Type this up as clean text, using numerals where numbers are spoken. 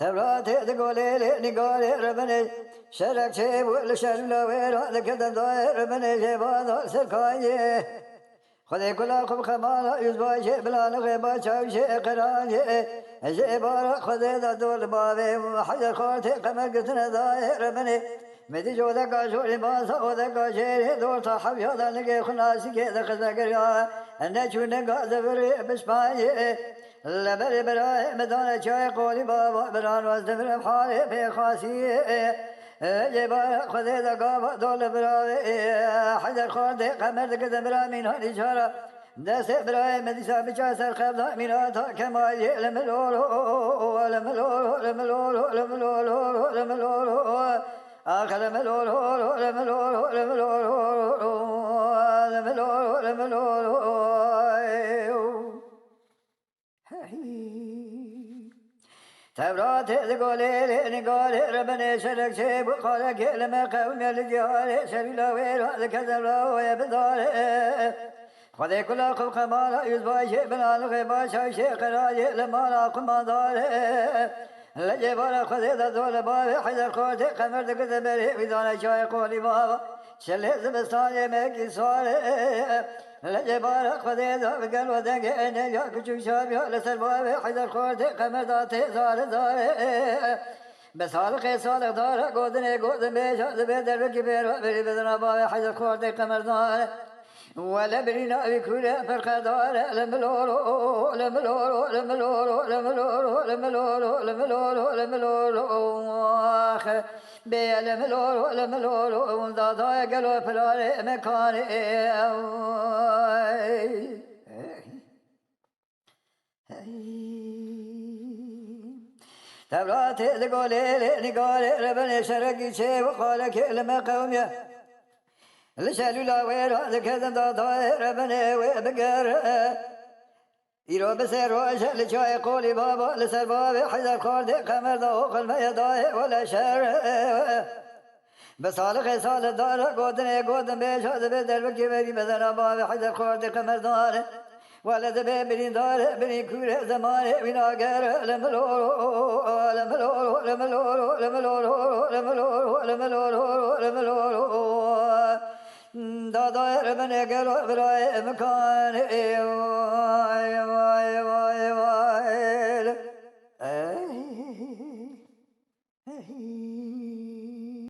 تبراتي تقولي لي نقولي ربني شرك شيب ولا شرلا وير هذا كذا ضاير ربني شيب هذا سركاي خذي كلكم خمالة يزبا شيب بلا نغيبا شاو شيء قراني شيب خذي ذا دول بابي حجر خورتي قمر قتنا ضاير ربني مدي جو ذا قاشوري ما سو ذا قاشيري دور صاحب هذا نقي خناسي كذا خذا قريا أنا شو نقا زبري بسباني لبري براي مدان شاي قولي بابا بران وزدفر بحالي في خاسي جبار خذي ذا قابا دول براي حجر خوردي قمر ذا برا من هذه شارع دس براي مديسا بجاسر خبضا من هذا كمالي لملولو لملولو لملولو لملولو لملولو آخر ملولو لملولو لملولو لملولو لملولو تبرات تقولي لي نقولي ربنا شرك شيب وقالك لما قوم الجهال شبيلا وير هذا كذا ويا بدار خذي كلكم قمالا يزبا شيء بلا الغيبا شاي شيء قراجي لما لاكم دار لجبال خذي ذا دول بابي حجر خوتي قمر ذكذا بري بدون شاي قولي بابا شلي زبستاني ميكي سوالي لجبال خذي ذا بقل ودنقي إني ياكو شوشابي لسر بابي حجر خوتي قمر ذاتي زار زاري بس هالقي صالح دار قودني قودن بيشا زبيدر بكبير وبري بدنا بابي حجر خوتي قمر دار ولا برينا بكل فرق دار لملولو لملولو لملولو لملولو لملولو لملولو لملولو آخر بي لملولو لملولو ضاضا قلو فلاري مكاني تبراتي تقولي لي نقولي ربني شرقي شي وقالك لما قومي لشالو لا وير هذا كذا ضاير بني وبقر يرو بسير وشل شاي قولي بابا لسر بابي حذر خوردي قمر ذوق المية ضايع ولا شر بصالح صالح دار قودني قودن بيش هذا بدر بكي بيبي مثلا بابي حذر خوردي قمر دار ولا ذبي بني دار بني كورة زماني بنا قر لملولو لملولو لملولو لملولو لملولو لملولو لملولو دادا ربنا قالوا براي مكان واي واي واي واي